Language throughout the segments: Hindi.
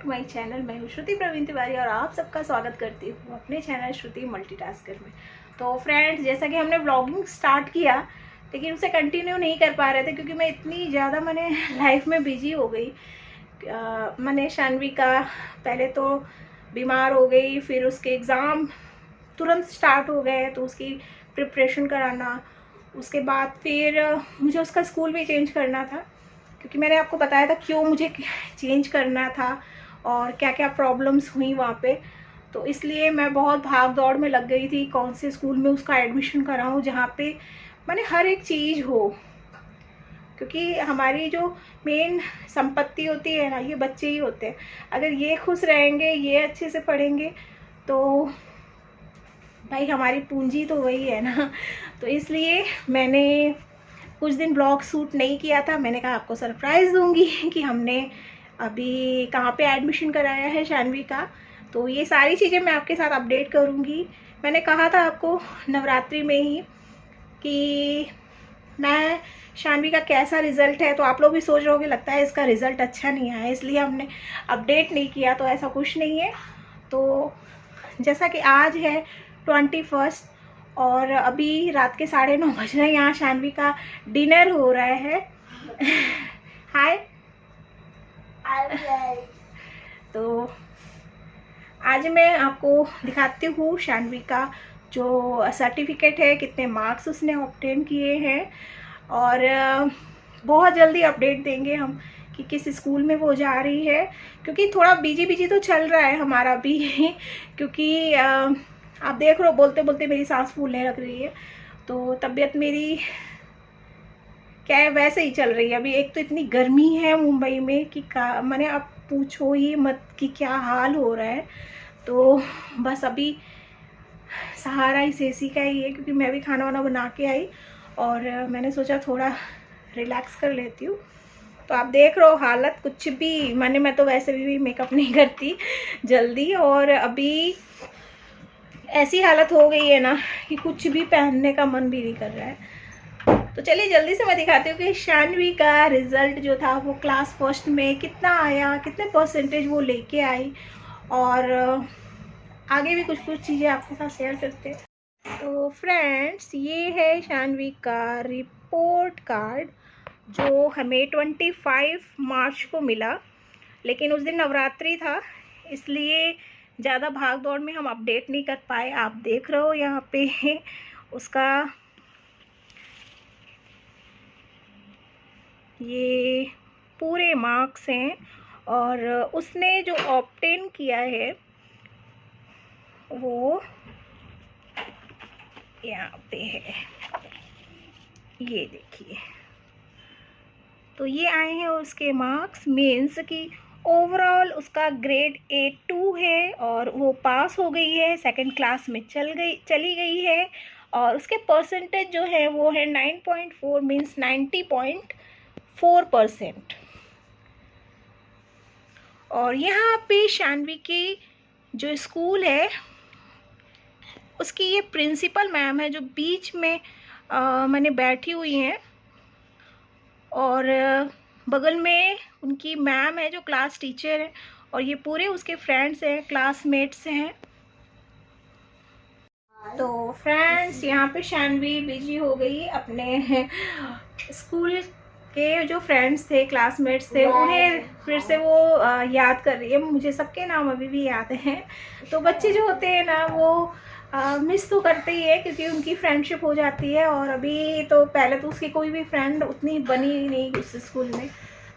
To my channel. मैं हूँ श्रुति प्रवीण तिवारी और आप सबका स्वागत करती हूँ अपने चैनल श्रुति मल्टीटास्कर में। तो फ्रेंड्स, जैसा कि हमने व्लॉगिंग स्टार्ट किया लेकिन उसे कंटिन्यू नहीं कर पा रहे थे क्योंकि मैं इतनी ज़्यादा मैंने लाइफ में बिजी हो गई। मैंने शानवी का पहले तो बीमार हो गई, फिर उसके एग्ज़ाम तुरंत स्टार्ट हो गए तो उसकी प्रिपरेशन कराना, उसके बाद फिर मुझे उसका स्कूल भी चेंज करना था क्योंकि मैंने आपको बताया था क्यों मुझे चेंज करना था और क्या क्या प्रॉब्लम्स हुई वहाँ पे। तो इसलिए मैं बहुत भाग दौड़ में लग गई थी कौन से स्कूल में उसका एडमिशन कराऊँ जहाँ पे मैंने हर एक चीज़ हो, क्योंकि हमारी जो मेन संपत्ति होती है ना, ये बच्चे ही होते हैं। अगर ये खुश रहेंगे, ये अच्छे से पढ़ेंगे तो भाई हमारी पूंजी तो वही है ना। तो इसलिए मैंने कुछ दिन ब्लॉग शूट नहीं किया था। मैंने कहा आपको सरप्राइज़ दूंगी कि हमने अभी कहाँ पे एडमिशन कराया है शानवी का। तो ये सारी चीज़ें मैं आपके साथ अपडेट करूंगी। मैंने कहा था आपको नवरात्रि में ही कि मैं शानवी का कैसा रिज़ल्ट है, तो आप लोग भी सोच रहे होंगे लगता है इसका रिज़ल्ट अच्छा नहीं आया इसलिए हमने अपडेट नहीं किया। तो ऐसा कुछ नहीं है। तो जैसा कि आज है 21 और अभी रात के 9:30 बज रहे हैं। यहाँ शानवी का डिनर हो रहा है। हाय। तो आज मैं आपको दिखाती हूँ शानवी का जो सर्टिफिकेट है, कितने मार्क्स उसने ऑब्टेन किए हैं और बहुत जल्दी अपडेट देंगे हम कि किस स्कूल में वो जा रही है, क्योंकि थोड़ा बिजी तो चल रहा है हमारा भी क्योंकि आप देख रहे हो बोलते बोलते मेरी सांस फूलने लग रही है। तो तबीयत मेरी क्या है वैसे ही चल रही है। अभी एक तो इतनी गर्मी है मुंबई में कि मैंने अब पूछो ही मत कि क्या हाल हो रहा है। तो बस अभी सहारा इस एसी का ही है क्योंकि मैं भी खाना वाना बना के आई और मैंने सोचा थोड़ा रिलैक्स कर लेती हूँ। तो आप देख रहे हो हालत कुछ भी, मैं तो वैसे भी मेकअप नहीं करती जल्दी और अभी ऐसी हालत हो गई है ना कि कुछ भी पहनने का मन भी नहीं कर रहा है। तो चलिए जल्दी से मैं दिखाती हूँ कि शानवी का रिज़ल्ट जो था वो क्लास फर्स्ट में कितना आया, कितने परसेंटेज वो लेके आई और आगे भी कुछ चीज़ें आपके साथ शेयर करते हैं। तो फ्रेंड्स, ये है शानवी का रिपोर्ट कार्ड जो हमें 25 मार्च को मिला, लेकिन उस दिन नवरात्रि था इसलिए ज़्यादा भाग दौड़ में हम अपडेट नहीं कर पाए। आप देख रहे हो यहाँ पे उसका ये पूरे मार्क्स हैं और उसने जो ऑब्टेन किया है वो यहाँ पे है, ये देखिए। तो ये आए हैं उसके मार्क्स, मीन्स कि ओवरऑल उसका ग्रेड A2 है और वो पास हो गई है, सेकंड क्लास में चली गई है और उसके परसेंटेज जो है वो है 9.4 मीन्स 90.4%। और यहाँ पे शानवी की जो स्कूल है उसकी ये प्रिंसिपल मैम है जो बीच में मैंने बैठी हुई हैं और बगल में उनकी मैम है जो क्लास टीचर है और ये पूरे उसके फ्रेंड्स हैं, क्लासमेट्स हैं। तो फ्रेंड्स, यहाँ पे शानवी बिजी हो गई अपने स्कूल के जो फ्रेंड्स थे, क्लासमेट्स थे, उन्हें फिर से वो याद कर रही है। मुझे सबके नाम अभी भी याद हैं। तो बच्चे जो होते हैं ना वो मिस तो करते ही है क्योंकि उनकी फ्रेंडशिप हो जाती है और अभी तो पहले तो उसकी कोई भी फ्रेंड उतनी बनी नहीं उस स्कूल में,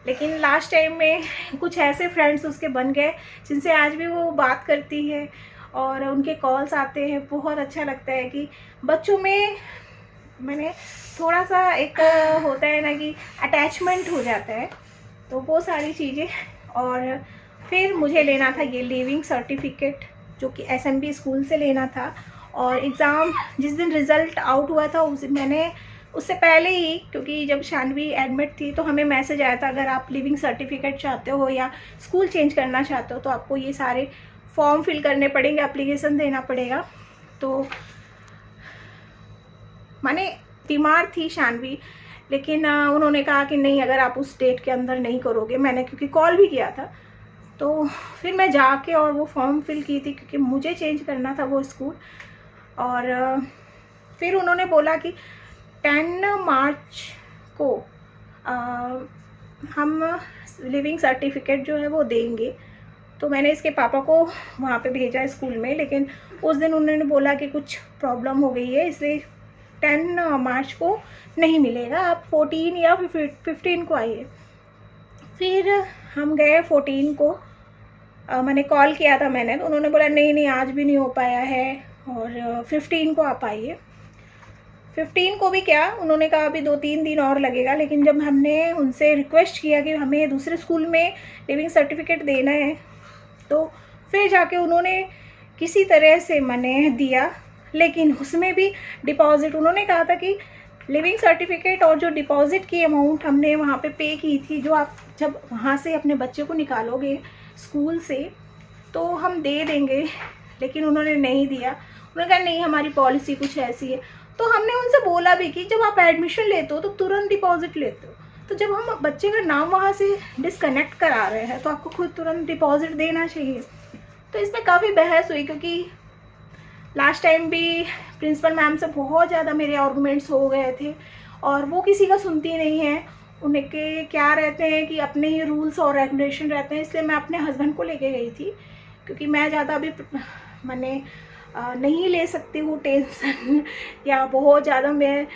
लेकिन लास्ट टाइम में कुछ ऐसे फ्रेंड्स उसके बन गए जिनसे आज भी वो बात करती है और उनके कॉल्स आते हैं। बहुत अच्छा लगता है कि बच्चों में मैंने थोड़ा सा एक होता है ना कि अटैचमेंट हो जाता है, तो वो सारी चीज़ें। और फिर मुझे लेना था ये लिविंग सर्टिफिकेट जो कि SMB स्कूल से लेना था और एग्ज़ाम जिस दिन रिज़ल्ट आउट हुआ था उस दिन मैंने उससे पहले ही, क्योंकि जब शानवी एडमिट थी तो हमें मैसेज आया था अगर आप लिविंग सर्टिफिकेट चाहते हो या स्कूल चेंज करना चाहते हो तो आपको ये सारे फॉर्म फिल करने पड़ेंगे, एप्लीकेशन देना पड़ेगा। तो माने बीमार थी शानवी, लेकिन उन्होंने कहा कि नहीं, अगर आप उस डेट के अंदर नहीं करोगे, मैंने क्योंकि कॉल भी किया था तो फिर मैं जाके और वो फॉर्म फिल की थी क्योंकि मुझे चेंज करना था वो स्कूल। और फिर उन्होंने बोला कि 10 मार्च को हम लिविंग सर्टिफिकेट जो है वो देंगे। तो मैंने इसके पापा को वहाँ पे भेजा स्कूल में, लेकिन उस दिन उन्होंने बोला कि कुछ प्रॉब्लम हो गई है, इसलिए 10 मार्च को नहीं मिलेगा, आप 14 या 15 को आइए। फिर हम गए 14 को, मैंने कॉल किया था मैंने, तो उन्होंने बोला नहीं आज भी नहीं हो पाया है और 15 को आप आइए। 15 को भी क्या, उन्होंने कहा अभी 2-3 दिन और लगेगा, लेकिन जब हमने उनसे रिक्वेस्ट किया कि हमें दूसरे स्कूल में लिविंग सर्टिफिकेट देना है, तो फिर जाके उन्होंने किसी तरह से मैंने दिया। लेकिन उसमें भी डिपॉज़िट, उन्होंने कहा था कि लिविंग सर्टिफिकेट और जो डिपॉज़िट की अमाउंट हमने वहाँ पे की थी, जो आप जब वहाँ से अपने बच्चे को निकालोगे स्कूल से तो हम दे देंगे, लेकिन उन्होंने नहीं दिया। उन्होंने कहा नहीं हमारी पॉलिसी कुछ ऐसी है। तो हमने उनसे बोला भी कि जब आप एडमिशन लेते हो तो तुरंत डिपॉजिट लेते हो, तो जब हम बच्चे का नाम वहाँ से डिसकनेक्ट करा रहे हैं तो आपको खुद तुरंत डिपॉजिट देना चाहिए। तो इसमें काफ़ी बहस हुई, क्योंकि लास्ट टाइम भी प्रिंसिपल मैम से बहुत ज़्यादा मेरे आर्गूमेंट्स हो गए थे और वो किसी का सुनती नहीं है। उनके क्या रहते हैं कि अपने ही रूल्स और रेगुलेशन रहते हैं, इसलिए मैं अपने हस्बैंड को लेके गई थी, क्योंकि मैं ज़्यादा अभी मैंने नहीं ले सकती हूँ टेंशन, या बहुत ज़्यादा मैं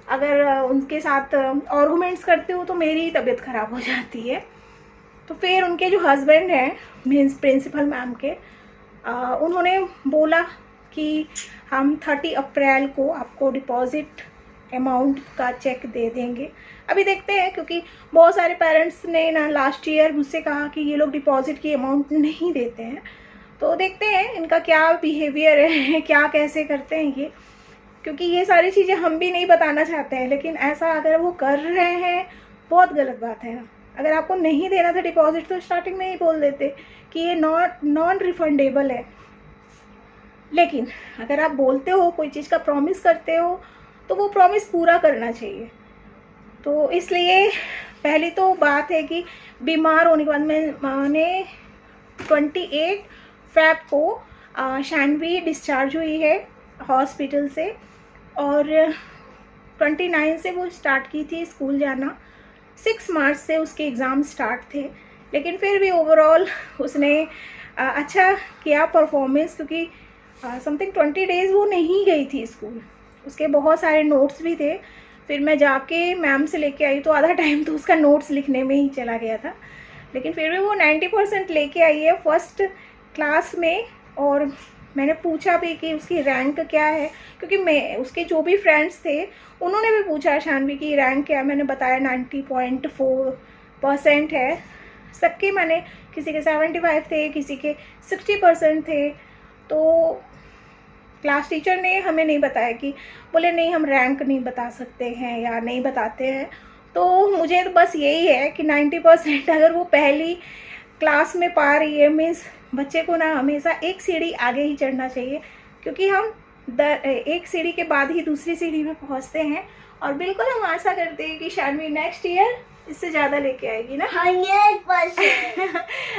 अगर उनके साथ आर्गूमेंट्स करती हूँ तो मेरी तबीयत ख़राब हो जाती है। तो फिर उनके जो हस्बैंड हैं मीन्स प्रिंसिपल मैम के, उन्होंने बोला कि हम 30 अप्रैल को आपको डिपॉज़िट अमाउंट का चेक दे देंगे। अभी देखते हैं, क्योंकि बहुत सारे पेरेंट्स ने ना लास्ट ईयर मुझसे कहा कि ये लोग डिपॉज़िट की अमाउंट नहीं देते हैं, तो देखते हैं इनका क्या बिहेवियर है, क्या कैसे करते हैं ये, क्योंकि ये सारी चीज़ें हम भी नहीं बताना चाहते हैं, लेकिन ऐसा अगर वो कर रहे हैं बहुत गलत बात है। अगर आपको नहीं देना था डिपॉजिट तो स्टार्टिंग में ही बोल देते कि ये नॉन रिफंडेबल है। लेकिन अगर आप बोलते हो, कोई चीज़ का प्रॉमिस करते हो, तो वो प्रॉमिस पूरा करना चाहिए। तो इसलिए पहली तो बात है कि बीमार होने के बाद मैंने 28 फ़ेब को शानवी डिस्चार्ज हुई है हॉस्पिटल से, और 29 से वो स्टार्ट की थी स्कूल जाना। 6 मार्च से उसके एग्ज़ाम स्टार्ट थे, लेकिन फिर भी ओवरऑल उसने अच्छा किया परफॉर्मेंस, क्योंकि समथिंग 20 डेज़ वो नहीं गई थी स्कूल। उसके बहुत सारे नोट्स भी थे, फिर मैं जाके मैम से लेके आई तो आधा टाइम तो उसका नोट्स लिखने में ही चला गया था, लेकिन फिर भी वो 90% लेके आई है फर्स्ट क्लास में। और मैंने पूछा भी कि उसकी रैंक क्या है, क्योंकि मैं उसके जो भी फ्रेंड्स थे उन्होंने भी पूछा शानवी की रैंक क्या है, मैंने बताया 90.4% है सबके। मैंने किसी के 75 थे, किसी के 60% थे। तो क्लास टीचर ने हमें नहीं बताया, कि बोले नहीं हम रैंक नहीं बता सकते हैं या नहीं बताते हैं। तो मुझे तो बस यही है कि 90% अगर वो पहली क्लास में पा रही है, मीन्स बच्चे को ना हमेशा एक सीढ़ी आगे ही चढ़ना चाहिए, क्योंकि हम एक सीढ़ी के बाद ही दूसरी सीढ़ी में पहुंचते हैं। और बिल्कुल हम आशा करते हैं कि शानवी नेक्स्ट ईयर इससे ज़्यादा लेके आएगी ना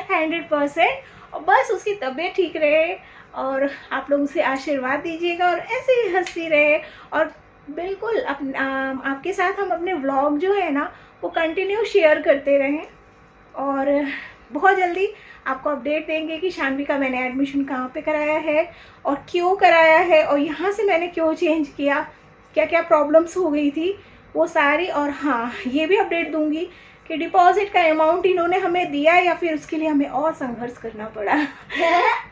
100%। और बस उसकी तबीयत ठीक रहे और आप लोग उसे आशीर्वाद दीजिएगा और ऐसे ही हंसती रहे। और बिल्कुल आपके साथ हम अपने व्लॉग जो है ना वो कंटिन्यू शेयर करते रहें, और बहुत जल्दी आपको अपडेट देंगे कि शानवी का मैंने एडमिशन कहाँ पे कराया है और क्यों कराया है, और यहाँ से मैंने क्यों चेंज किया, क्या क्या प्रॉब्लम्स हो गई थी वो सारी। और हाँ, ये भी अपडेट दूंगी कि डिपॉजिट का अमाउंट इन्होंने हमें दिया या फिर उसके लिए हमें और संघर्ष करना पड़ा।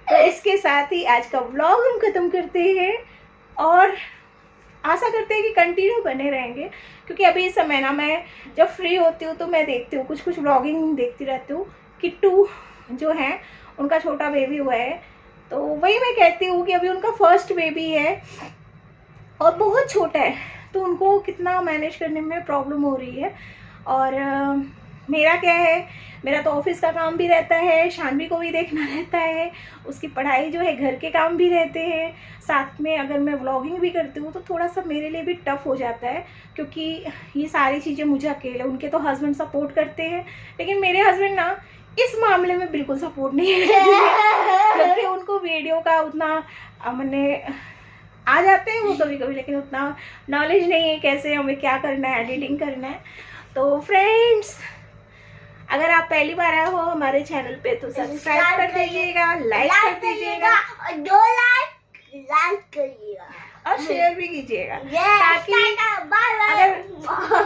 तो इसके साथ ही आज का व्लॉग हम ख़त्म करते हैं, और आशा करते हैं कि कंटिन्यू बने रहेंगे, क्योंकि अभी इस समय ना मैं जब फ्री होती हूँ तो मैं देखती हूँ कुछ व्लॉगिंग देखती रहती हूँ। किट्टू जो है उनका छोटा बेबी हुआ है, तो वही मैं कहती हूँ कि अभी उनका फर्स्ट बेबी है और बहुत छोटा है, तो उनको कितना मैनेज करने में प्रॉब्लम हो रही है। और मेरा क्या है, मेरा तो ऑफिस का काम भी रहता है, शानवी को भी देखना रहता है, उसकी पढ़ाई जो है, घर के काम भी रहते हैं, साथ में अगर मैं व्लॉगिंग भी करती हूँ तो थोड़ा सा मेरे लिए भी टफ़ हो जाता है, क्योंकि ये सारी चीज़ें मुझे अकेले, उनके तो हस्बैंड सपोर्ट करते हैं, लेकिन मेरे हस्बैंड ना इस मामले में बिल्कुल सपोर्ट नहीं करती क्योंकि उनको वीडियो का उतना मैंने आ जाते हैं वो कभी कभी, लेकिन उतना नॉलेज नहीं है कैसे हमें क्या करना है, एडिटिंग करना है। तो फ्रेंड्स अगर आप पहली बार आए हो हमारे चैनल पे तो सब्सक्राइब कर दीजिएगा, लाइक कर दीजिएगा और 2 लाइक करिएगा और शेयर भी कीजिएगा, ताकि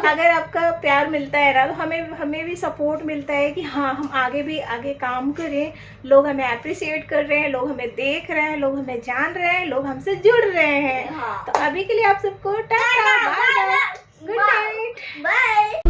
अगर आपका प्यार मिलता है ना तो हमें भी सपोर्ट मिलता है कि हाँ हम आगे भी आगे काम करें, लोग हमें अप्रिशिएट कर रहे हैं, लोग हमें देख रहे हैं, लोग हमें जान रहे हैं, लोग हमसे जुड़ रहे हैं। तो अभी के लिए आप सबको tata, bye bye, good night, bye.